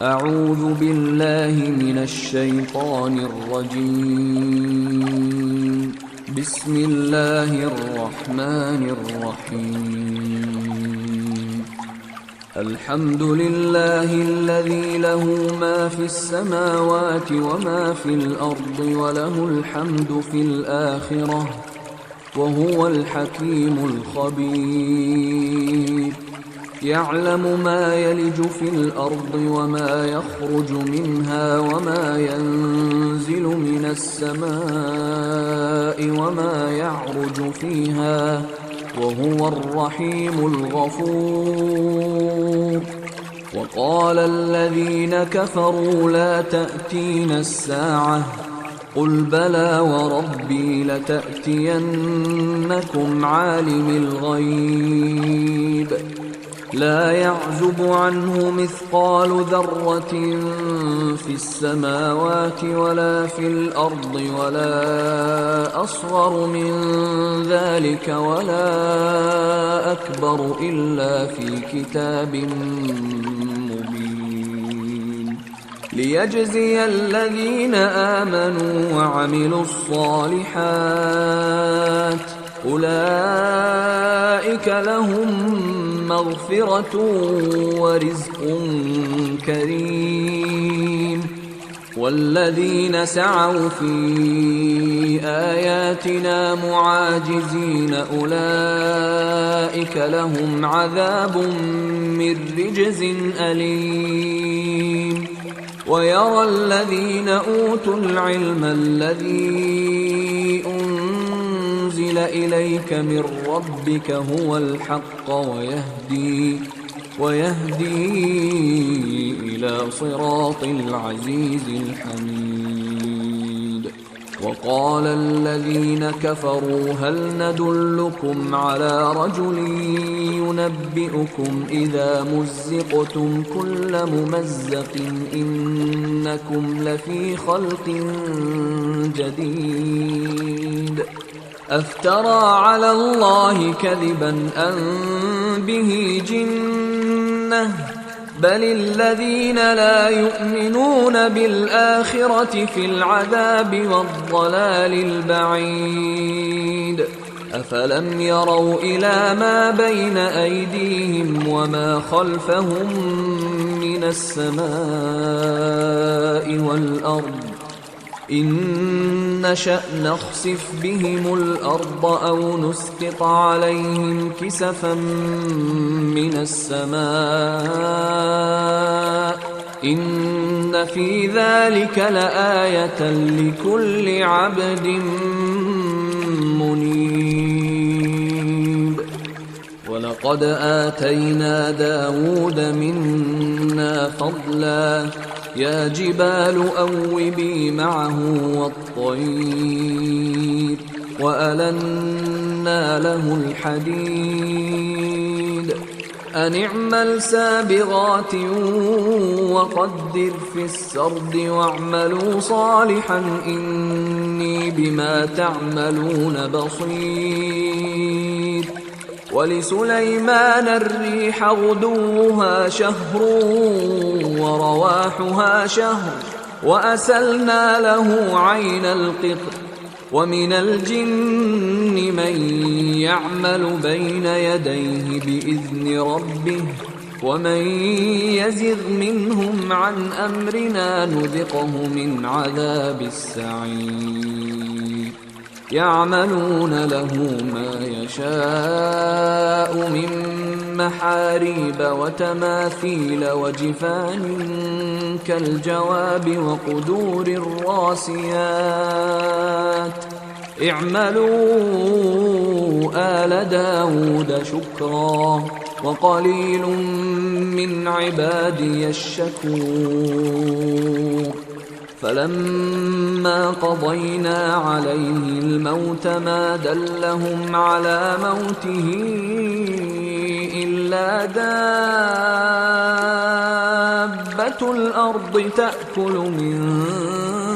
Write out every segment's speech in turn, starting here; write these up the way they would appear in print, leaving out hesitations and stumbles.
أعوذ بالله من الشيطان الرجيم. بسم الله الرحمن الرحيم. الحمد لله الذي له ما في السماوات وما في الأرض وله الحمد في الآخرة وهو الحكيم الخبير. يعلم ما يلج في الأرض وما يخرج منها وما ينزل من السماء وما يعرج فيها وهو الرحيم الغفور. وقال الذين كفروا لا تأتينا الساعة قل بلى وربي لتأتينكم عالم الغيب لا يعزب عنه مثقال ذرة في السماوات ولا في الأرض ولا أصغر من ذلك ولا أكبر إلا في كتاب مبين ليجزي الذين آمنوا وعملوا الصالحات أولئك لهم مغفرة ورزق كريم. والذين سعوا في آياتنا معاجزين أولئك لهم عذاب من رجز أليم. ويرى الذين أوتوا العلم الذي أنزل إليك من ربك هو الحق ويهدي إلى صراط العزيز الحميد. وقال الذين كفروا هل ندلكم على رجل ينبئكم إذا مزقتم كل ممزق إنكم لفي خلق جديد أفترى على الله كذبا أم به جنة بل الذين لا يؤمنون بالآخرة في العذاب والضلال البعيد. أفلم يروا إلى ما بين أيديهم وما خلفهم من السماء والأرض إن نشأ نخسف بهم الأرض أو نسقط عليهم كسفا من السماء إن في ذلك لآية لكل عبد منيب. ولقد آتينا داود منا فضلا يا جبال أوبي معه والطير وألنا له الحديد أن اعمل سابغات وقدر في السرد واعملوا صالحا إني بما تعملون بصير. ولسليمان الريح غدوها شهر ورواحها شهر وأسلنا له عين القطر ومن الجن من يعمل بين يديه بإذن ربه ومن يزغ منهم عن أمرنا نذقه من عذاب السعير. يعملون له ما يشاء من محاريب وتماثيل وجفان كالجواب وقدور الراسيات اعملوا آل داود شكرا وقليل من عبادي الشكور. فلما قضينا عليه الموت ما دلهم على موته إلا دابة الأرض تأكل من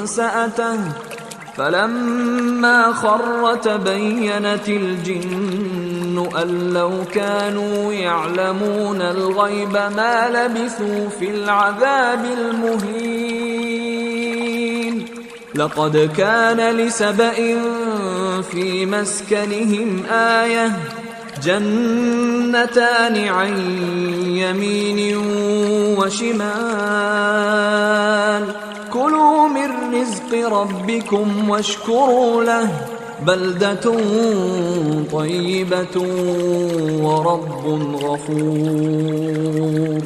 سأته فلما خر تبينت الجن أن لو كانوا يعلمون الغيب ما لبثوا في العذاب المهين. لقد كان لسبإ في مسكنهم آية جنتان عن يمين وشمال كلوا من رزق ربكم واشكروا له بلدة طيبة ورب غفور.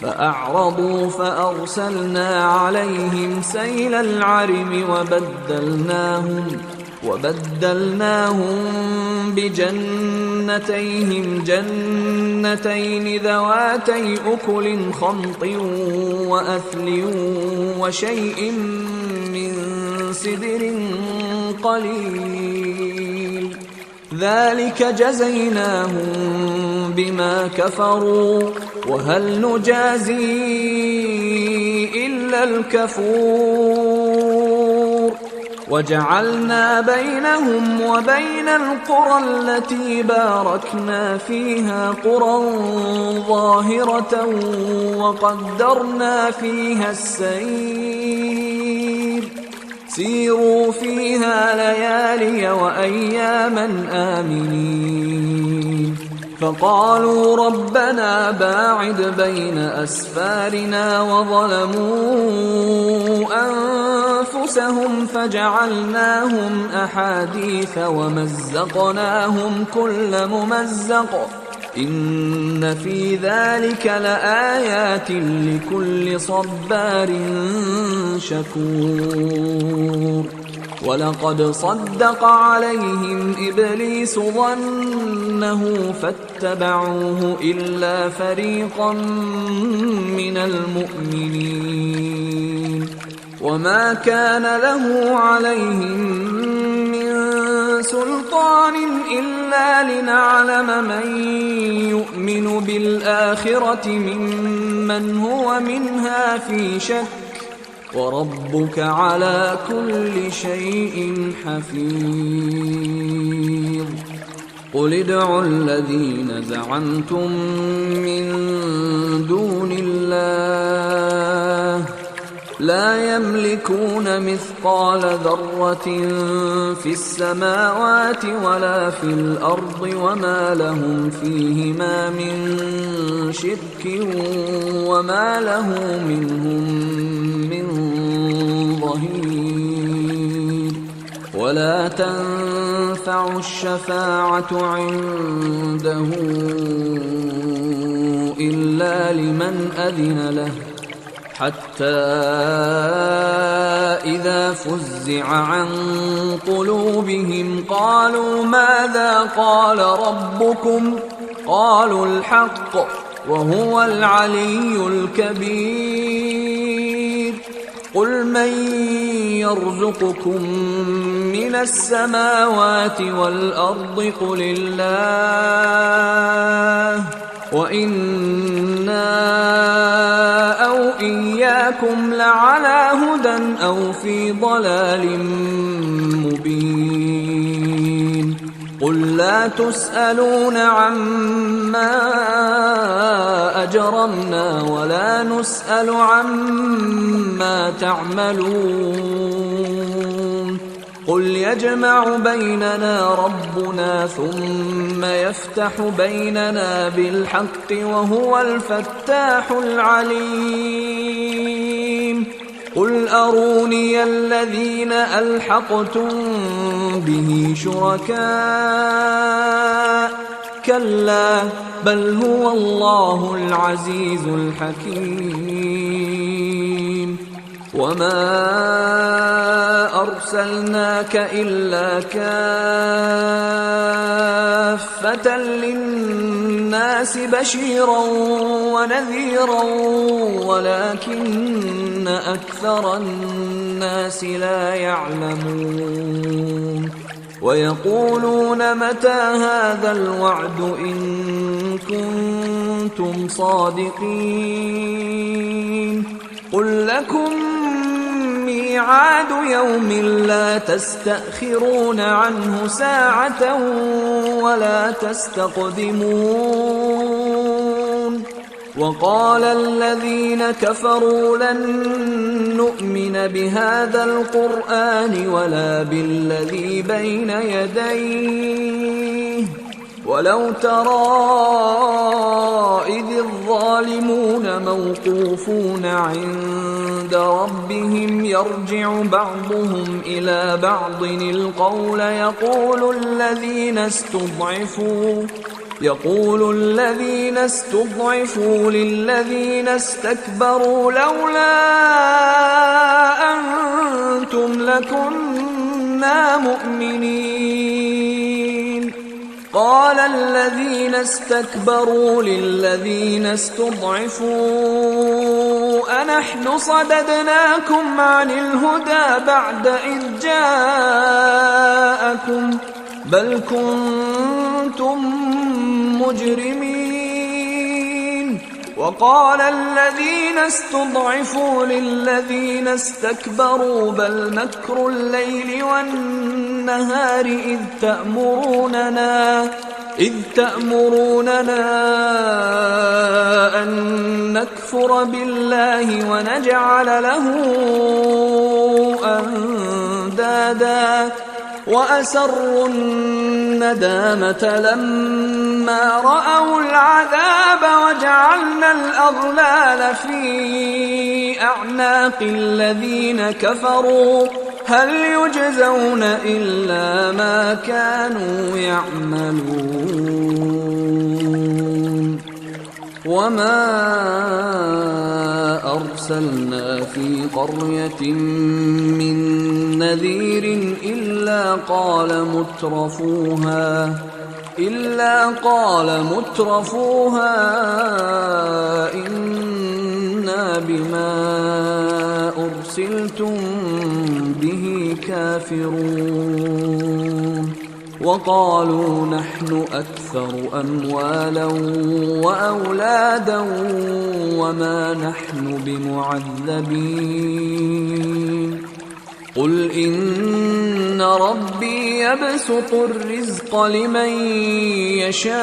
فأعرضوا فأرسلنا عليهم سيل العرم وبدلناهم بجنتيهم جنتين ذواتي أكل خمط وأثل وشيء من سدر قليل ذلك جزيناهم بما كفروا وهل نجازي إلا الكفور. وجعلنا بينهم وبين القرى التي باركنا فيها قرى ظاهرة وقدرنا فيها السير سيروا فيها ليالي وأياما آمنين. فقالوا ربنا باعد بين أسفارنا وظلموا أنفسهم فجعلناهم أحاديث ومزقناهم كل ممزق إن في ذلك لآيات لكل صبار شكور. ولقد صدق عليهم إبليس ظنه فاتبعوه إلا فريقا من المؤمنين وما كان له عليهم من سلطان إلا لنعلم من يؤمن بالآخرة ممن هو منها في شك وربك على كل شيء حفيظ. قل ادعوا الذين زعمتم من دون الله لا يملكون مثقال ذرة في السماوات ولا في الأرض وما لهم فيهما من شرك وما له منهم من ظهير. ولا تنفع الشفاعة عنده إلا لمن أذن له حتى إذا فزع عن قلوبهم قالوا ماذا قال ربكم قالوا الحق وهو العلي الكبير. قل من يرزقكم من السماوات والأرض قل الله وإنا أو إياكم لعلى هدى أو في ضلال مبين. قل لا تسألون عما أجرمنا ولا نسأل عما تعملون. قل يجمع بيننا ربنا ثم يفتح بيننا بالحق وهو الفتاح العليم. قل أروني الذين ألحقتم به شركاء كلا بل هو الله العزيز الحكيم. وما أرسلناك إلا كافة للناس بشيرا ونذيرا ولكن أكثر الناس لا يعلمون. ويقولون متى هذا الوعد إن كنتم صادقين. قل لكم ميعاد ميعاد يوم لا تستأخرون عنه ساعة ولا تستقدمون وقال الذين كفروا لن نؤمن بهذا القرآن ولا بالذي بين يديه ولو ترى إذ الظالمون موقوفون عند ربهم يرجع بعضهم إلى بعض القول يقول الذين استضعفوا للذين استكبروا لولا أنتم لكنا مؤمنين قال الذين استكبروا للذين استضعفوا أنحن صددناكم عن الهدى بعد إذ جاءكم بل كنتم مجرمين وقال الذين استضعفوا للذين استكبروا بل مكر الليل والنهار إذ تأمروننا أن نكفر بالله ونجعل له أندادا وأسروا الندامة لما رأوا العذاب وجعلنا الأغلال في أعناق الذين كفروا هل يجزون إلا ما كانوا يعملون وما أرسلنا في قرية من نذير إلا قال مترفوها إنا بما أرسلتم به كافرون وقالوا نحن أكثر أموالا وأولادا وما نحن بمعذبين قل إن ربي يبسط الرزق لمن يشاء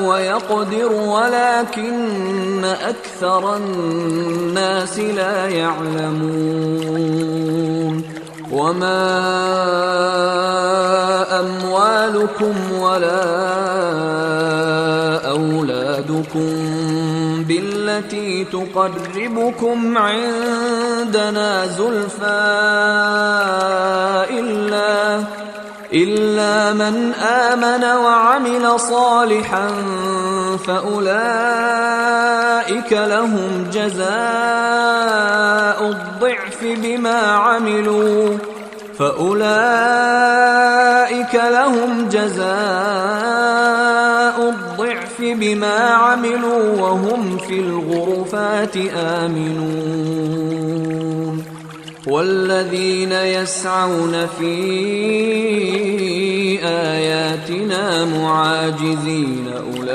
ويقدر ولكن أكثر الناس لا يعلمون وما أموالكم ولا أولادكم بالتي تقربكم عندنا زلفى إلا من آمن وعمل صالحا فأولئك لهم جزاء الضعف بما عملوا وهم في الغرفات آمنون والذين يسعون في آياتنا معاجزين أولئك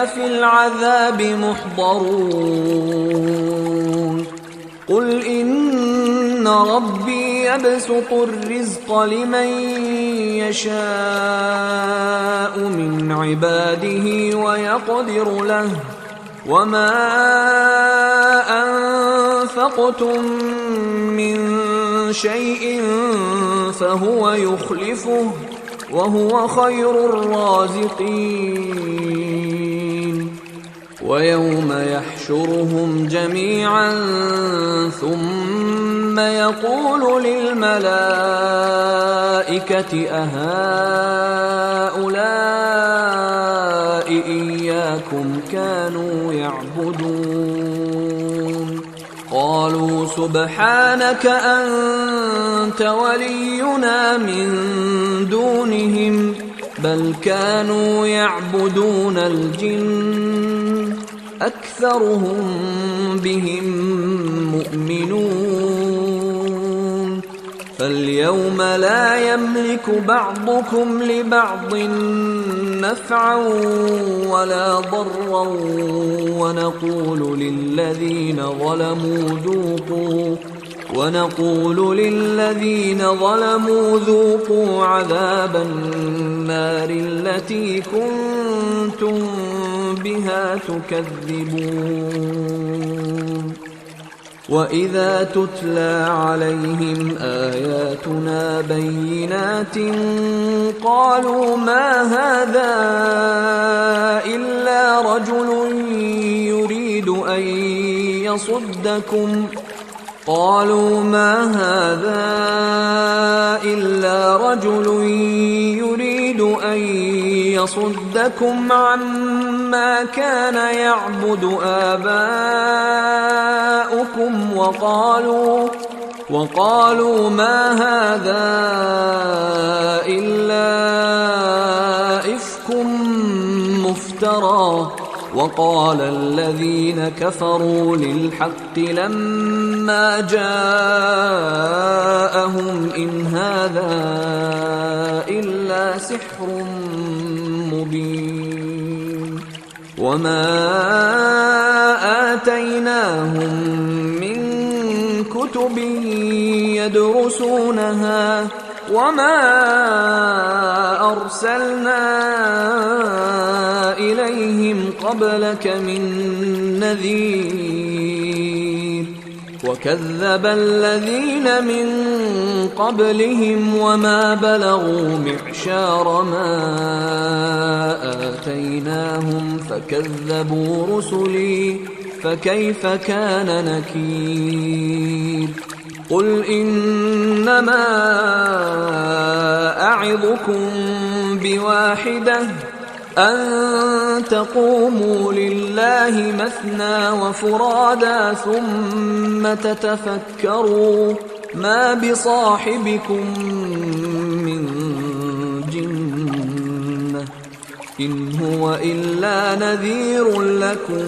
في العذاب محضرون قل إن ربي يبسط الرزق لمن يشاء من عباده ويقدر له وما أنفقتم من شيء فهو يخلفه وهو خير الرازقين ويوم يحشرهم جميعا ثم يقول للملائكة أهؤلاء إياكم كانوا يعبدون قالوا سبحانك أنت ولينا من دونهم بل كانوا يعبدون الجن أكثرهم بهم مؤمنون فاليوم لا يملك بعضكم لبعض نفعا ولا ضرا ونقول للذين ظلموا ذوقوا عذاب النار التي كنتم بها تكذبون. وإذا تتلى عليهم آياتنا بينات قالوا ما هذا إلا رجل يريد أن يصدكم عما كان يعبد آباؤكم وقالوا ما هذا إلا إفك مفترى. وقال الذين كفروا للحق لما جاءهم إن هذا إلا سحر مبين. وما آتيناهم من كتب يدرسونها وما أرسلنا إليهم قبلك من نذير. وكذب الذين من قبلهم وما بلغوا معشار ما آتيناهم فكذبوا رسلي فكيف كان نكير. قل إنما أعظكم بواحدة أن تقوموا لله مثنى وفرادا ثم تتفكروا ما بصاحبكم من جنة إن هو إلا نذير لكم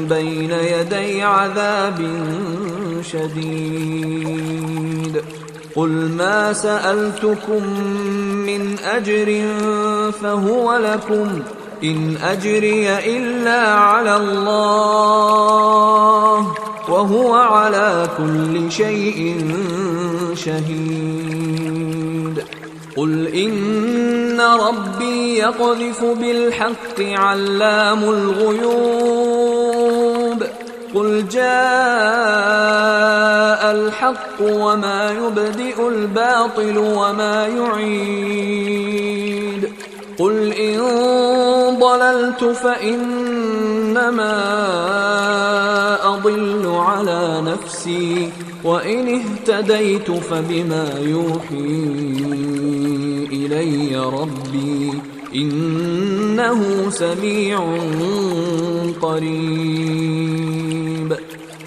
بين يدي عذاب شديد. قل ما سألتكم من أجر فهو لكم إن أجري إلا على الله وهو على كل شيء شهيد. قل إن ربي يقذف بالحق علام الغيوب. قل جاء الحق وما يبدئ الباطل وما يعيد. قل إن ضللت فإنما أضل على نفسي وإن اهتديت فبما يوحي إلي ربي إنه سميع قريب.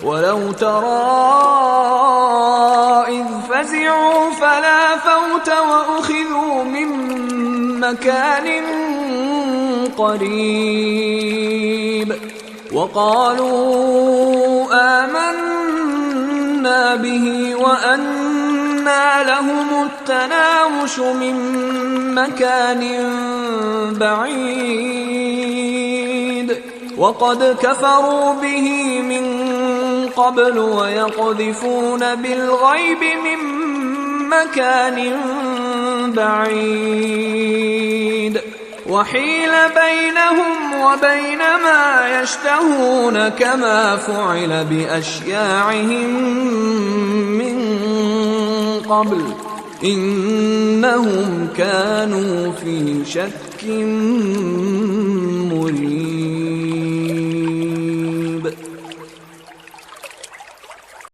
ولو ترى إذ فزعوا فلا فوت وأخذوا من مكان قريب وقالوا آمنا به وأنى لهم التناوش من مكان بعيد وقد كفروا به من قبل ويقذفون بالغيب من مكان بعيد وحيل بينهم وبين ما يشتهون كما فعل بأشياعهم من قبل إنهم كانوا في شك مريب.